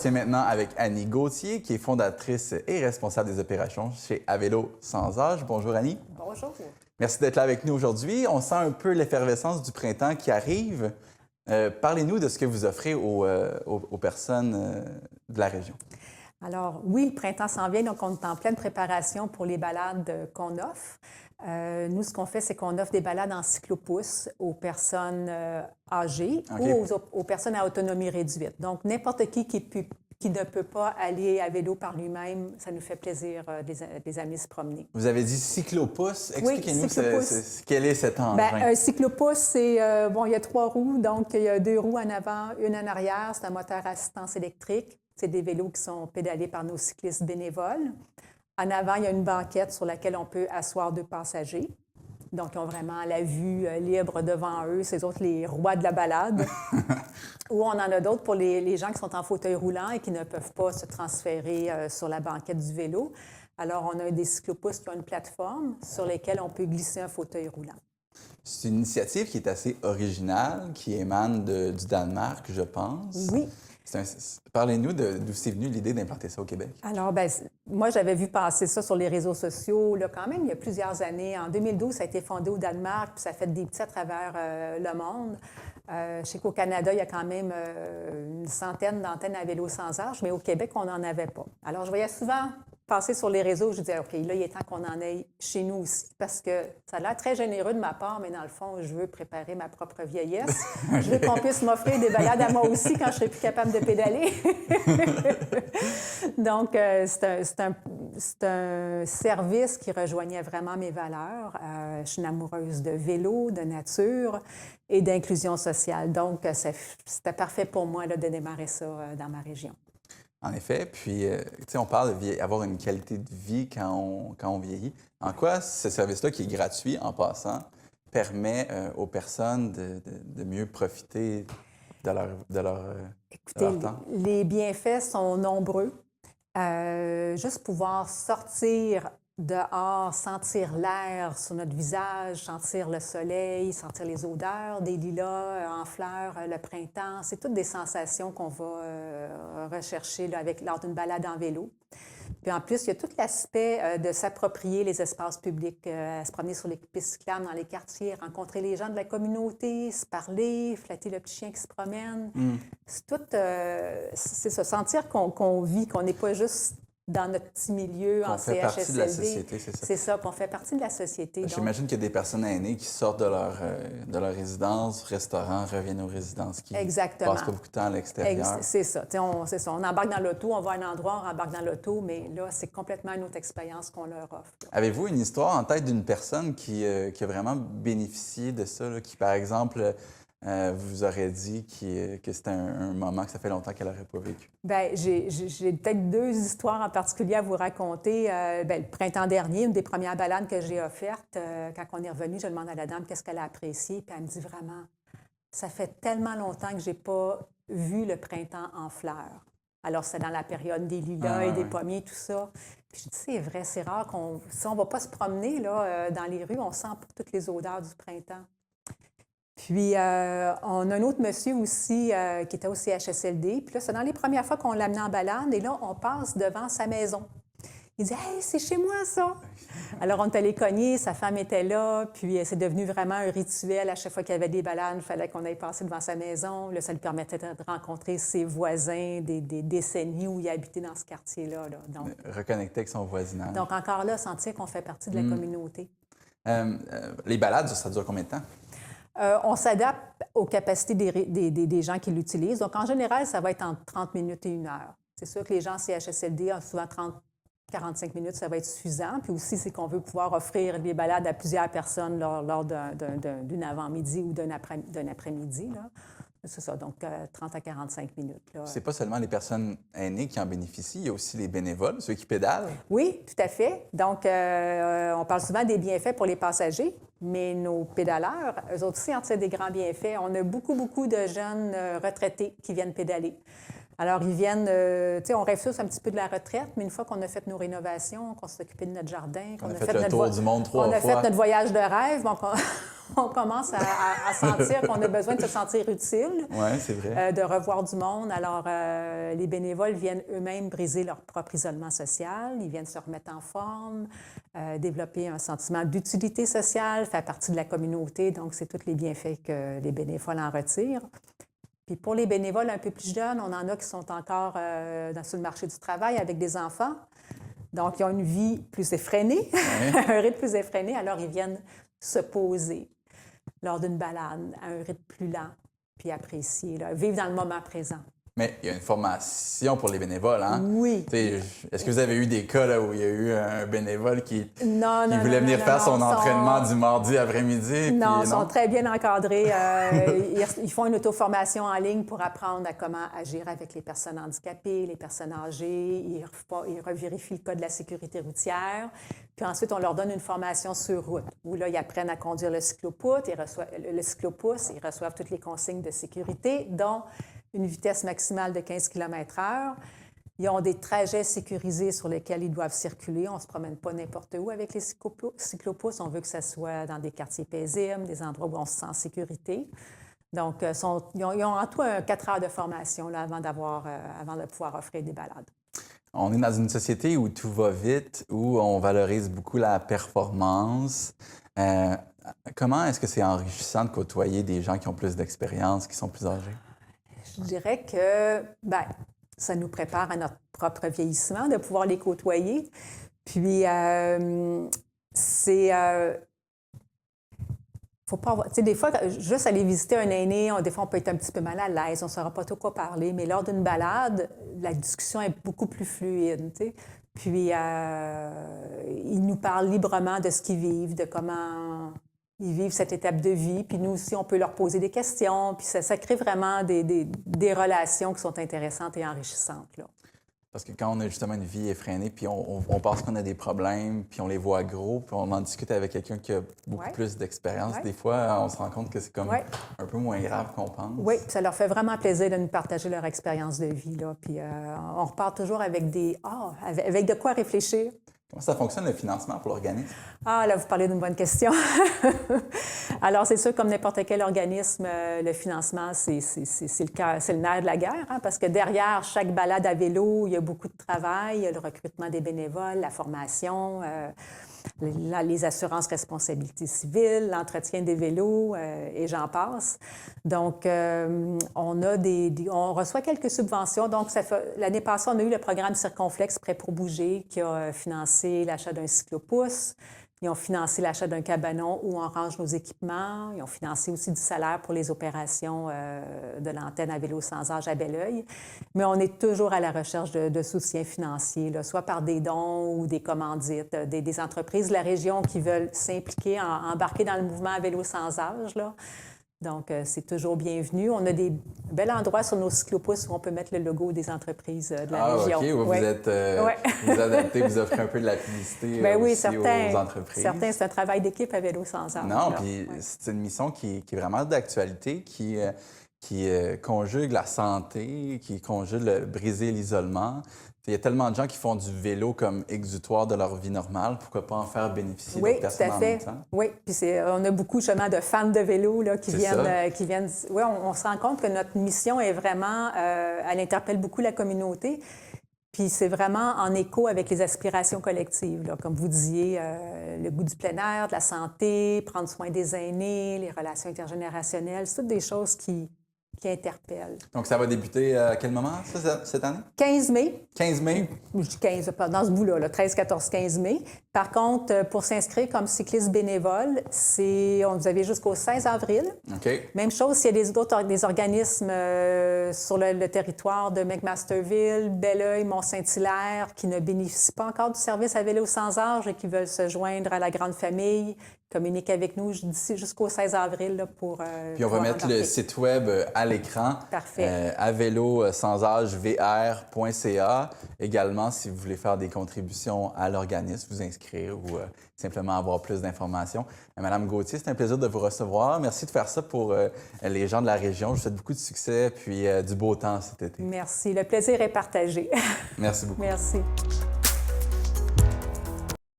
Entretien maintenant avec Annie Gauthier, qui est fondatrice et responsable des opérations chez Avelo Sans Âge. Bonjour Annie. Bonjour. Merci d'être là avec nous aujourd'hui. On sent un peu l'effervescence du printemps qui arrive. Parlez-nous de ce que vous offrez aux personnes de la région. Alors oui, le printemps s'en vient, donc on est en pleine préparation pour les balades qu'on offre. Nous, ce qu'on fait, c'est qu'on offre des balades en cyclopousse aux personnes âgées ou aux personnes à autonomie réduite. Donc, n'importe qui ne peut pas aller à vélo par lui-même, ça nous fait plaisir des amis se promener. Vous avez dit cyclopousse. Expliquez-nous quel est cet engin. Un cyclopousse, c'est, il y a 3 roues, donc il y a 2 roues en avant, une en arrière. C'est un moteur à assistance électrique. C'est des vélos qui sont pédalés par nos cyclistes bénévoles. En avant, il y a une banquette sur laquelle on peut asseoir 2 passagers. Donc, ils ont vraiment la vue libre devant eux. C'est eux autres les rois de la balade. Ou on en a d'autres pour les gens qui sont en fauteuil roulant et qui ne peuvent pas se transférer sur la banquette du vélo. Alors, on a des cyclopousses qui ont une plateforme sur lesquelles on peut glisser un fauteuil roulant. C'est une initiative qui est assez originale, qui émane du Danemark, je pense. Oui. Parlez-nous d'où c'est venu l'idée d'implanter ça au Québec. Alors, moi, j'avais vu passer ça sur les réseaux sociaux, là, quand même, il y a plusieurs années. En 2012, ça a été fondé au Danemark, puis ça fait des petits à travers le monde. Je sais qu'au Canada, il y a quand même une centaine d'antennes à vélo sans âge, mais au Québec, on n'en avait pas. Alors, je voyais souvent passer sur les réseaux, je disais, OK, là, il est temps qu'on en ait chez nous aussi, parce que ça a l'air très généreux de ma part, mais dans le fond, je veux préparer ma propre vieillesse. Je veux qu'on puisse m'offrir des balades à moi aussi quand je serai plus capable de pédaler. Donc, c'est un service qui rejoignait vraiment mes valeurs. Je suis une amoureuse de vélo, de nature et d'inclusion sociale. Donc, c'était parfait pour moi là, de démarrer ça dans ma région. En effet, puis, on parle d'avoir une qualité de vie quand on vieillit. En quoi ce service-là, qui est gratuit en passant, permet aux personnes de mieux profiter de leur temps? Les bienfaits sont nombreux. Juste pouvoir sortir dehors, sentir l'air sur notre visage, sentir le soleil, sentir les odeurs des lilas en fleurs, le printemps, c'est toutes des sensations qu'on va rechercher là, lors d'une balade en vélo. Puis en plus, il y a tout l'aspect de s'approprier les espaces publics, se promener sur les pistes cyclables dans les quartiers, rencontrer les gens de la communauté, se parler, flatter le petit chien qui se promène. C'est tout, c'est se sentir qu'on vit, qu'on n'est pas juste dans notre petit milieu en CHSLD. On fait partie de la société, c'est ça? C'est ça, qu'on fait partie de la société. J'imagine qu'il y a des personnes aînées qui sortent de leur résidence, restaurant, reviennent aux résidences, qui passent pas beaucoup de temps à l'extérieur. C'est ça. On embarque dans l'auto, on va à un endroit, on embarque dans l'auto, mais là, c'est complètement une autre expérience qu'on leur offre. Avez-vous une histoire en tête d'une personne qui a vraiment bénéficié de ça, là, qui, par exemple, vous aurait dit que c'était un moment que ça fait longtemps qu'elle n'aurait pas vécu? Bien, j'ai peut-être 2 histoires en particulier à vous raconter. Le printemps dernier, une des premières balades que j'ai offertes, quand on est revenu, je demande à la dame qu'est-ce qu'elle a apprécié, puis elle me dit vraiment, ça fait tellement longtemps que je n'ai pas vu le printemps en fleurs. Alors, c'est dans la période des lilas et des pommiers, tout ça. Puis je dis, c'est vrai, c'est rare si on ne va pas se promener là, dans les rues, on sent pas toutes les odeurs du printemps. Puis, on a un autre monsieur aussi qui était au CHSLD. Puis là, c'est dans les premières fois qu'on l'amenait en balade. Et là, on passe devant sa maison. Il dit « Hey, c'est chez moi, ça! » Alors, on est allé cogner, sa femme était là. Puis, c'est devenu vraiment un rituel. À chaque fois qu'il y avait des balades, il fallait qu'on aille passer devant sa maison. Là, ça lui permettait de rencontrer ses voisins des décennies où il habitait dans ce quartier-là. Là. Donc, reconnecter avec son voisinage. Donc, encore là, sentir qu'on fait partie de la communauté. Les balades, ça dure combien de temps? On s'adapte aux capacités des gens qui l'utilisent. Donc, en général, ça va être entre 30 minutes et 1 heure. C'est sûr que les gens CHSLD ont souvent 30-45 minutes, ça va être suffisant. Puis aussi, c'est qu'on veut pouvoir offrir des balades à plusieurs personnes lors d'une avant-midi ou d'un après-midi. C'est ça, donc 30 à 45 minutes. C'est pas seulement les personnes aînées qui en bénéficient, il y a aussi les bénévoles, ceux qui pédalent. Oui, tout à fait. Donc, on parle souvent des bienfaits pour les passagers, mais nos pédaleurs, eux autres aussi en tirent des grands bienfaits. On a beaucoup de jeunes retraités qui viennent pédaler. Alors, ils viennent, on rêve tous un petit peu de la retraite, mais une fois qu'on a fait nos rénovations, qu'on s'est occupé de notre jardin, qu'on a fait le tour du monde 3 fois. On a fait notre voyage de rêve, donc on commence à sentir qu'on a besoin de se sentir utile, Oui, c'est vrai. de revoir du monde. Alors, les bénévoles viennent eux-mêmes briser leur propre isolement social, ils viennent se remettre en forme, développer un sentiment d'utilité sociale, faire partie de la communauté. Donc, c'est tous les bienfaits que les bénévoles en retirent. Puis pour les bénévoles un peu plus jeunes, on en a qui sont encore sur le marché du travail avec des enfants. Donc, ils ont une vie plus effrénée, un rythme plus effréné, alors ils viennent se poser lors d'une balade à un rythme plus lent, puis apprécier, là, vivre dans le moment présent. Mais il y a une formation pour les bénévoles, hein? Oui. Est-ce que vous avez eu des cas là, où il y a eu un bénévole qui voulait venir faire son non, entraînement du mardi après-midi? Non, ils sont très bien encadrés. Ils font une auto-formation en ligne pour apprendre à comment agir avec les personnes handicapées, les personnes âgées. Ils revérifient le code de la sécurité routière. Puis ensuite, on leur donne une formation sur route, où là, ils apprennent à conduire le cyclopouce. Ils reçoivent toutes les consignes de sécurité, dont une vitesse maximale de 15 km/h. Ils ont des trajets sécurisés sur lesquels ils doivent circuler. On ne se promène pas n'importe où avec les cyclopouces. On veut que ça soit dans des quartiers paisibles, des endroits où on se sent en sécurité. Donc, ils ont en tout 4 heures de formation là, avant de pouvoir offrir des balades. On est dans une société où tout va vite, où on valorise beaucoup la performance. Comment est-ce que c'est enrichissant de côtoyer des gens qui ont plus d'expérience, qui sont plus âgés? Je dirais que ça nous prépare à notre propre vieillissement de pouvoir les côtoyer. Puis, faut pas avoir... Tu sais, des fois, juste aller visiter un aîné, des fois, on peut être un petit peu mal à l'aise, on ne saura pas trop quoi parler, mais lors d'une balade, la discussion est beaucoup plus fluide, tu sais. Puis, ils nous parlent librement de ce qu'ils vivent, de comment ils vivent cette étape de vie. Puis nous aussi, on peut leur poser des questions. Puis ça crée vraiment des relations qui sont intéressantes et enrichissantes, là. Parce que quand on a justement une vie effrénée, puis on pense qu'on a des problèmes, puis on les voit gros, puis on en discute avec quelqu'un qui a beaucoup plus d'expérience, des fois, on se rend compte que c'est comme un peu moins grave qu'on pense. Oui, puis ça leur fait vraiment plaisir de nous partager leur expérience de vie, là. Puis on repart toujours avec avec de quoi réfléchir. Comment ça fonctionne, le financement pour l'organisme? Ah, là, vous parlez d'une bonne question. Alors, c'est sûr, comme n'importe quel organisme, le financement, c'est le nerf de la guerre, hein, parce que derrière chaque balade à vélo, il y a beaucoup de travail, il y a le recrutement des bénévoles, la formation, les assurances responsabilité civile, l'entretien des vélos, et j'en passe. Donc, on reçoit quelques subventions. Donc, l'année passée, on a eu le programme Circonflexe Prêt pour bouger qui a financé l'achat d'un cyclopouce. Ils ont financé l'achat d'un cabanon où on range nos équipements. Ils ont financé aussi du salaire pour les opérations de l'antenne à vélo sans âge à Belleuil. Mais on est toujours à la recherche de soutien financier, là, soit par des dons ou des commandites, des entreprises de la région qui veulent s'impliquer, embarquer dans le mouvement à vélo sans âge, là. Donc, c'est toujours bienvenu. On a des bels endroits sur nos cyclopouces où on peut mettre le logo des entreprises de la région. OK. Vous vous adaptez, vous offrez un peu de la publicité aux entreprises. Certains, c'est un travail d'équipe à vélo sans âge. Non, puis c'est une mission qui est vraiment d'actualité, qui conjugue la santé, qui conjugue briser l'isolement. Il y a tellement de gens qui font du vélo comme exutoire de leur vie normale. Pourquoi pas en faire bénéficier d'autres personnes en même temps? Oui, puis on a beaucoup justement de fans de vélo là, qui viennent. Oui, on se rend compte que notre mission est vraiment, elle interpelle beaucoup la communauté. Puis c'est vraiment en écho avec les aspirations collectives, là. Comme vous disiez, le goût du plein air, de la santé, prendre soin des aînés, les relations intergénérationnelles, c'est toutes des choses qui interpelle. Donc, ça va débuter à quel moment, cette année? 15 mai. 15 mai? Je dis 15, dans ce bout-là, 13, 14, 15 mai. Par contre, pour s'inscrire comme cycliste bénévole, vous avez jusqu'au 16 avril. OK. Même chose, s'il y a des organismes sur le territoire de McMasterville, Belleuil, Mont-Saint-Hilaire, qui ne bénéficient pas encore du service à vélo sans âge et qui veulent se joindre à la grande famille, communiquer avec nous d'ici jusqu'au 16 avril là, pour... Puis on va mettre le site web à l'écran. Parfait. À vélo sans âge vr.ca. Également, si vous voulez faire des contributions à l'organisme, vous inscrire ou simplement avoir plus d'informations. Madame Gauthier, c'est un plaisir de vous recevoir. Merci de faire ça pour les gens de la région. Je vous souhaite beaucoup de succès puis du beau temps cet été. Merci. Le plaisir est partagé. Merci beaucoup. Merci.